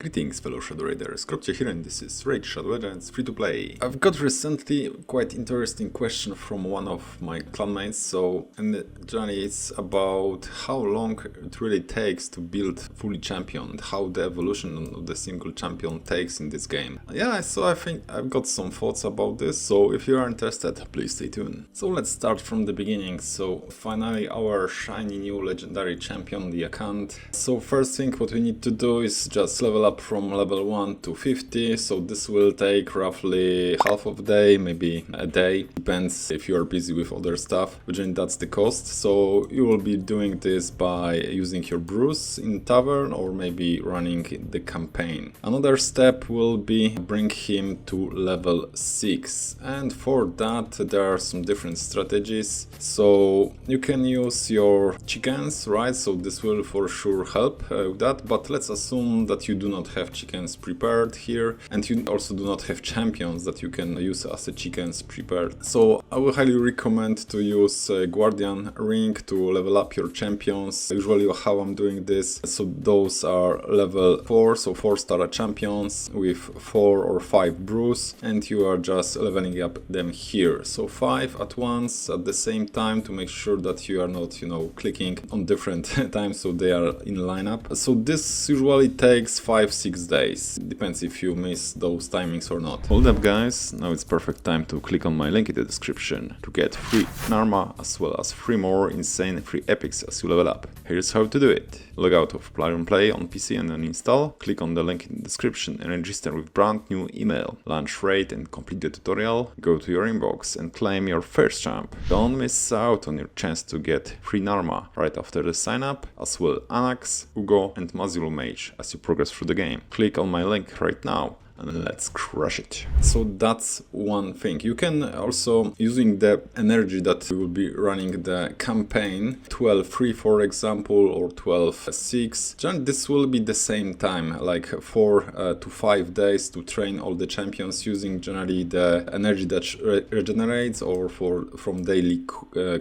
Greetings fellow Shadow Raiders, Kropcie here and this is Raid Shadow Legends free to play. I've got recently quite interesting question from one of my clanmates, and generally it's about how long it really takes to build fully champion and how the evolution of the single champion takes in this game. Yeah, so I think I've got some thoughts about this, so if you are interested, please stay tuned. So let's start from the beginning. So finally our shiny new legendary champion, the account. So first thing what we need to do is just level up from level 1 to 50, so this will take roughly half of a day, maybe a day, depends if you are busy with other stuff, but then that's the cost. So you will be doing this by using your brews in tavern or maybe running the campaign. Another step will be bring him to level 6, and for that there are some different strategies. So you can use your chickens, right? So this will for sure help with that, but let's assume that you do not have chickens prepared here, and you also do not have champions that you can use as a chickens prepared. So I will highly recommend to use Guardian Ring to level up your champions. Usually how I'm doing this, so those are level 4, so 4-star champions with 4 or 5 brews, and you are just leveling up them here. So 5 at once at the same time to make sure that you are not, clicking on different times so they are in lineup. So this usually takes 5-6 days, depends if you miss those timings or not. Hold up guys, now it's perfect time to click on my link in the description to get free Narma as well as 3 more insane free epics as you level up. Here's how to do it. Log out of Plarium Play on PC and then install, click on the link in the description and register with brand new email. Launch raid and complete the tutorial, go to your inbox and claim your first champ. Don't miss out on your chance to get free Narma right after the sign up, as well Anax, Uugo and Mausoleum Mage as you progress through the game. Click on my link right now and let's crush it. So that's one thing. You can also, using the energy that you will be running the campaign, 12-3 for example, or 12-6, this will be the same time, like 4 to 5 days to train all the champions using generally the energy that regenerates or from daily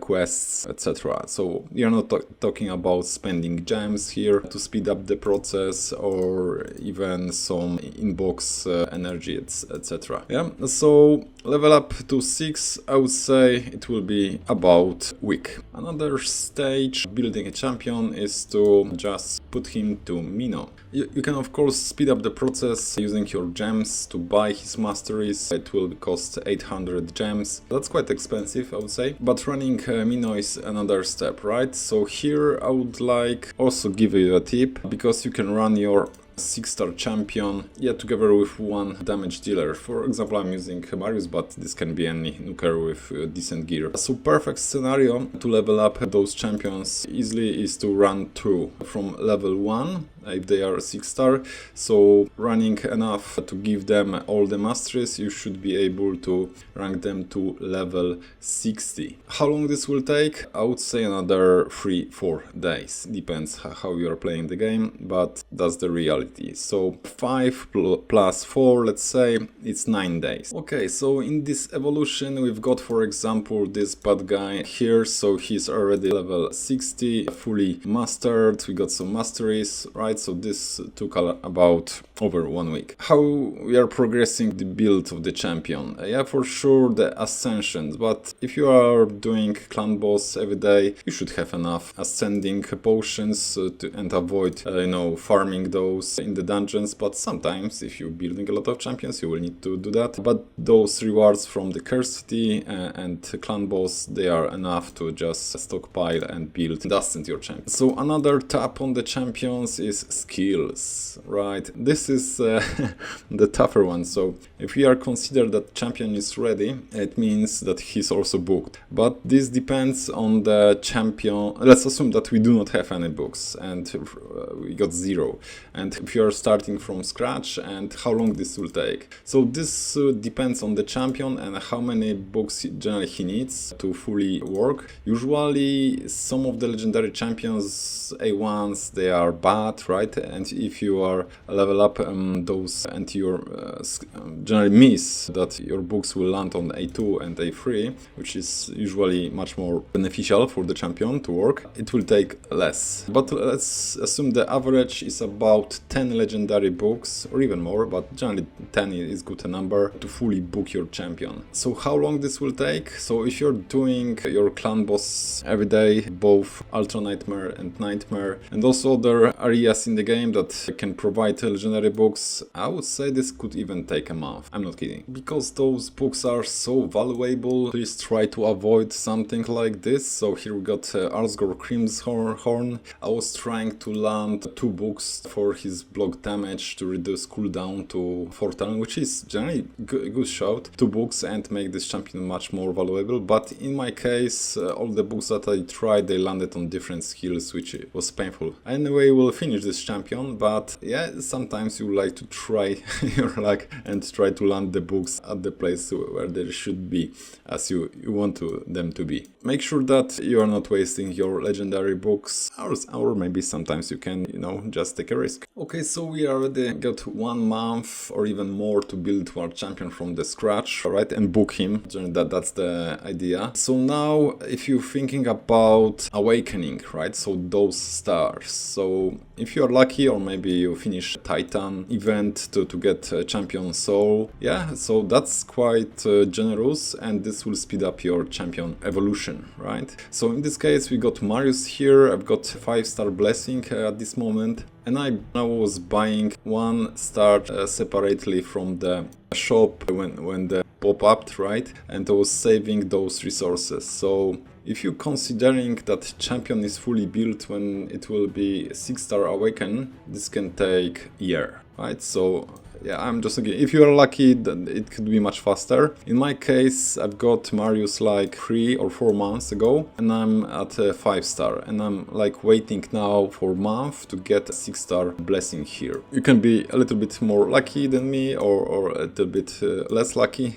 quests, etc. So you're not talking about spending gems here to speed up the process or even some inbox energy, etc. Yeah, so level up to 6, I would say it will be about a week. Another stage building a champion is to just put him to Mino. You can of course speed up the process using your gems to buy his masteries. It will cost 800 gems. That's quite expensive, I would say. But running Mino is another step, right? So here I would like also give you a tip, because you can run your 6-star champion, together with one damage dealer. For example, I'm using Marius, but this can be any nuker with decent gear. So perfect scenario to level up those champions easily is to run 2 from level 1 if they are 6-star. So running enough to give them all the masteries, you should be able to rank them to level 60. How long this will take? I would say another 3-4 days. Depends how you are playing the game, but that's the reality. So 5 plus 4, let's say, it's 9 days. Okay, so in this evolution we've got, for example, this bad guy here, so he's already level 60, fully mastered. We got some masteries, right? So this took about over 1 week. How we are progressing the build of the champion? Yeah, for sure the ascensions, but if you are doing clan boss every day, you should have enough ascending potions and avoid, farming those in the dungeons. But sometimes if you're building a lot of champions, you will need to do that. But those rewards from the curse city and clan boss, they are enough to just stockpile and build and ascend your champion. So another tap on the champions is skills, right? This is the tougher one. So if we are considered that champion is ready, it means that he's also booked. But this depends on the champion. Let's assume that we do not have any books and we got 0. And if you are starting from scratch, and how long this will take. So this depends on the champion and how many books generally he needs to fully work. Usually some of the legendary champions A1s, they are bad, right? And if you are level up up those, and you generally miss that your books will land on a2 and a3, which is usually much more beneficial for the champion to work, it will take less. But let's assume the average is about 10 legendary books, or even more, but generally 10 is good a number to fully book your champion. So how long this will take? So if you're doing your clan boss every day, both Ultra Nightmare and Nightmare, and also other areas in the game that can provide legendary books, I would say this could even take a month. I'm not kidding. Because those books are so valuable, please try to avoid something like this. So here we got Arsgore Crimshorn. I was trying to land 2 books for his block damage to reduce cooldown to 4 turn, which is generally a good shout. 2 books and make this champion much more valuable, but in my case all the books that I tried, they landed on different skills, which was painful. Anyway, we'll finish this champion, but yeah, sometimes you like to try your luck and try to land the books at the place where they should be, as you want them to be. Make sure that you are not wasting your legendary books, or maybe sometimes you can, just take a risk. Okay, so we already got 1 month or even more to build our champion from the scratch, right, and book him. That's the idea. So now, if you're thinking about awakening, right, so those stars. So if you're lucky, or maybe you finish Titan event to get champion soul, yeah, so that's quite generous, and this will speed up your champion evolution, right? So in this case, we got Marius here. I've got 5-star blessing at this moment, and I was buying 1 star separately from the shop when the pop-up, right? And I was saving those resources. So if you're considering that champion is fully built when it will be 6-star awaken, this can take a year, right? So yeah, I'm just thinking, if you are lucky, then it could be much faster. In my case, I've got Marius like 3 or 4 months ago, and I'm at a 5-star, and I'm like waiting now for a month to get a 6-star blessing here. You can be a little bit more lucky than me, or a little bit less lucky.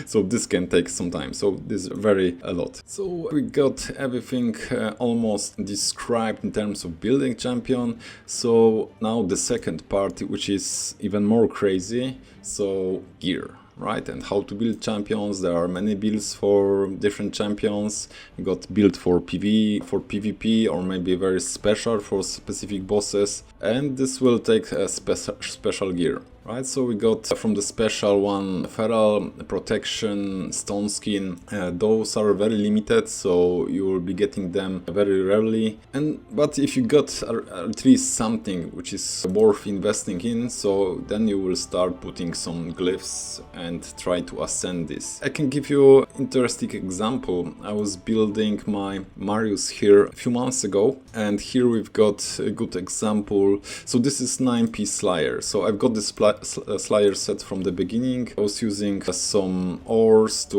So this can take some time. So this is a lot. So we got everything almost described in terms of building champion. So now the second part, which is even more crazy, so gear, right, and how to build champions. There are many builds for different champions. You got build for PvE, for PvP, or maybe very special for specific bosses, and this will take a special gear. Right, so we got from the special one Feral, Protection, Stone Skin. Those are very limited, so you will be getting them very rarely. But if you got at least something which is worth investing in, so then you will start putting some glyphs and try to ascend this. I can give you an interesting example. I was building my Marius here a few months ago, and here we've got a good example. So this is 9-piece Slayer. So I've got this Slayer set from the beginning. I was using some ores to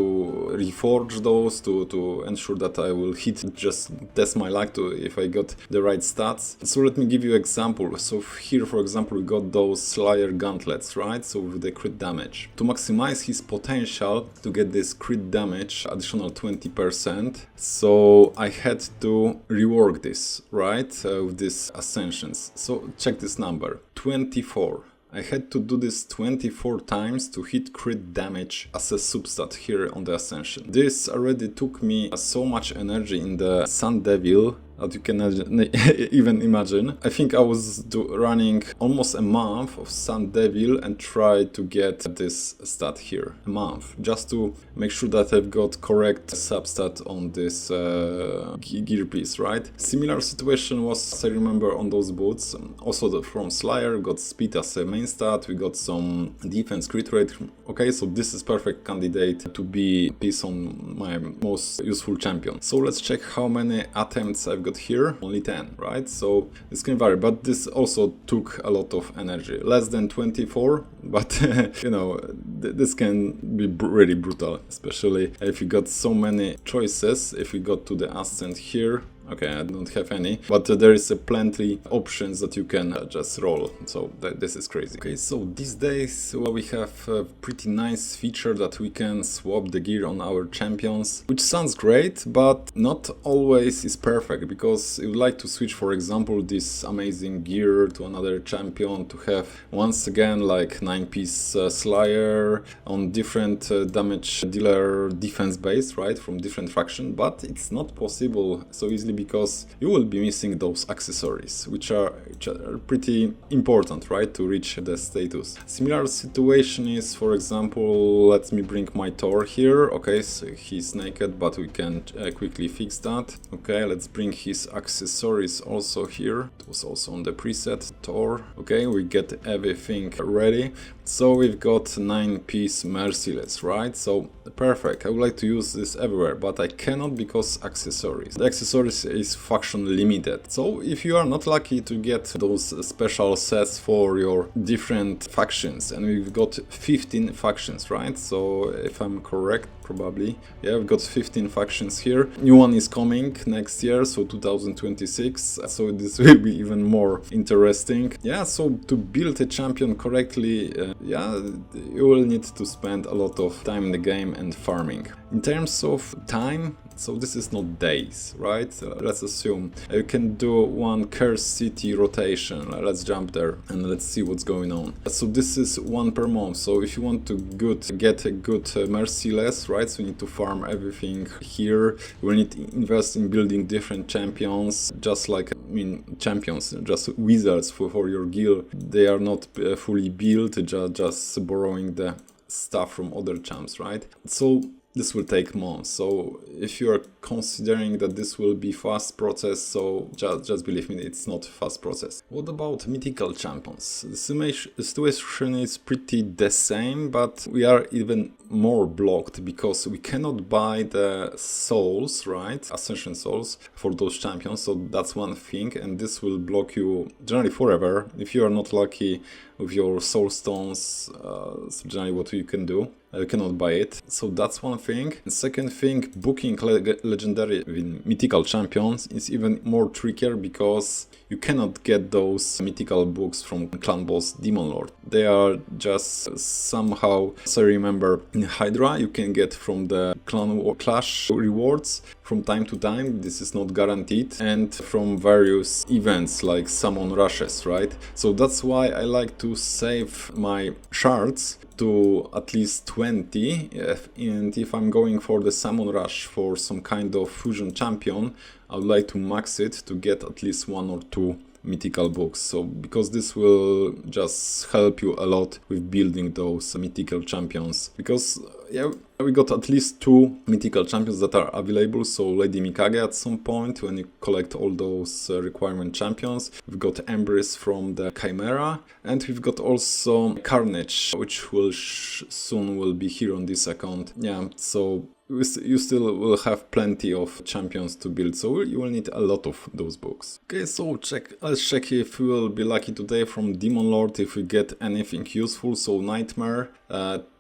reforge those to ensure that I will hit, just test my luck to if I got the right stats. So let me give you an example. So here, for example, we got those Slayer gauntlets, right? So with the crit damage. To maximize his potential to get this crit damage, additional 20%. So I had to rework this, right? With these ascensions. So check this number, 24. I had to do this 24 times to hit crit damage as a substat here on the Ascension. This already took me so much energy in the Sun Devil that you can even imagine. I think I was running almost a month of Sun Devil and tried to get this stat here. A month. Just to make sure that I've got correct substat on this gear piece, right? Similar situation was, I remember, on those boots. Also from Slayer, got speed as a main stat. We got some defense crit rate. Okay, so this is perfect candidate to be piece on my most useful champion. So let's check how many attempts I've got here. Only 10, right? So this can vary, but this also took a lot of energy. Less than 24, but you know, this can be really brutal, especially if you got so many choices. If we got to the ascent here, Okay, I don't have any, but there is plenty options that you can just roll, so this is crazy. Okay, so these days we have a pretty nice feature that we can swap the gear on our champions, which sounds great, but not always is perfect, because you would like to switch, for example, this amazing gear to another champion to have once again like 9-piece Slayer on different damage dealer defense base, right, from different faction, but it's not possible so easily because you will be missing those accessories, which are pretty important, right, to reach the status. Similar situation is, for example, let me bring my Thor here. Okay, so he's naked, but we can quickly fix that. Okay, let's bring his accessories also here. It was also on the preset Thor. Okay, we get everything ready. So we've got 9-piece Merciless, right? So perfect. I would like to use this everywhere, but I cannot because accessories. The accessories is faction limited. So if you are not lucky to get those special sets for your different factions, and we've got 15 factions, right? So if I'm correct, probably, yeah, we've got 15 factions here. New one is coming next year, so 2026. So this will be even more interesting. Yeah, so to build a champion correctly, yeah, you will need to spend a lot of time in the game and farming. In terms of time, so this is not days, right? Let's assume you can do one Cursed City rotation. Let's jump there and let's see what's going on. So this is one per month. So if you want to get a good Merciless, right? So you need to farm everything here. You will need to invest in building different champions, just like, I mean, champions, just wizards for your guild. They are not fully built, just borrowing the stuff from other champs, right? So this will take months. So if you are considering that this will be fast process, so just believe me, it's not fast process. What about mythical champions? The situation is pretty the same, but we are even more blocked because we cannot buy the souls, right? Ascension souls for those champions. So that's one thing, and this will block you generally forever if you are not lucky with your soul stones. So generally what you can do, you cannot buy it. So that's one thing. And second thing, booking legendary in mythical champions is even more trickier because you cannot get those mythical books from clan boss Demon Lord. They are just somehow, so I remember in Hydra you can get from the clan clash rewards from time to time. This is not guaranteed, and from various events like summon rushes, right? So that's why I like to save my shards to at least 20, and if I'm going for the summon rush for some kind of fusion champion, I would like to max it to get at least 1 or 2 mythical books. So because this will just help you a lot with building those mythical champions, because yeah, we got at least 2 mythical champions that are available. So Lady Mikage at some point when you collect all those requirement champions. We've got Embrace from the Chimera, and we've got also Carnage, which will soon will be here on this account. Yeah, so you still will have plenty of champions to build, so you will need a lot of those books. Okay, so let's check if we will be lucky today from Demon Lord, if we get anything useful. So Nightmare,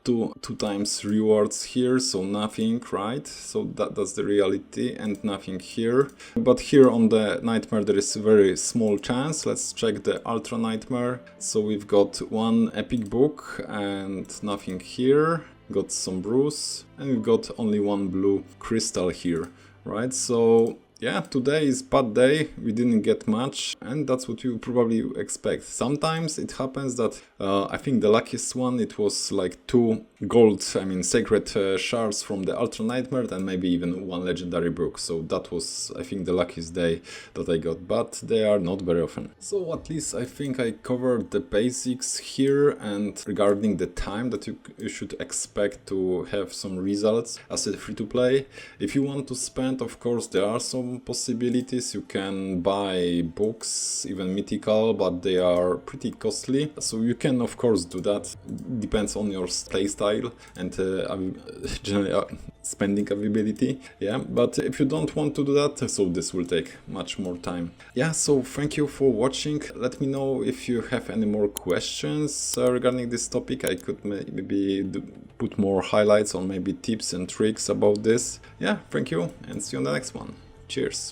two times rewards here, so nothing, right? So that's the reality, and nothing here. But here on the Nightmare there is a very small chance. Let's check the Ultra Nightmare. So we've got 1 epic book and nothing here. Got some brews, and we've got only 1 blue crystal here, right? So yeah, today is bad day, we didn't get much, and that's what you probably expect. Sometimes it happens that I think the luckiest one, it was like 2 gold, I mean sacred shards from the Ultra Nightmare, and maybe even 1 legendary book. So that was, I think, the luckiest day that I got, but they are not very often. So at least I think I covered the basics here, and regarding the time that you should expect to have some results as a free-to-play. If you want to spend, of course, there are some possibilities. You can buy books, even mythical, but they are pretty costly. So you can, of course, do that. Depends on your playstyle and generally spending availability. Yeah, but if you don't want to do that, so this will take much more time. Yeah, so thank you for watching. Let me know if you have any more questions regarding this topic. I could maybe put more highlights on maybe tips and tricks about this. Yeah, thank you, and see you on the next one. Cheers.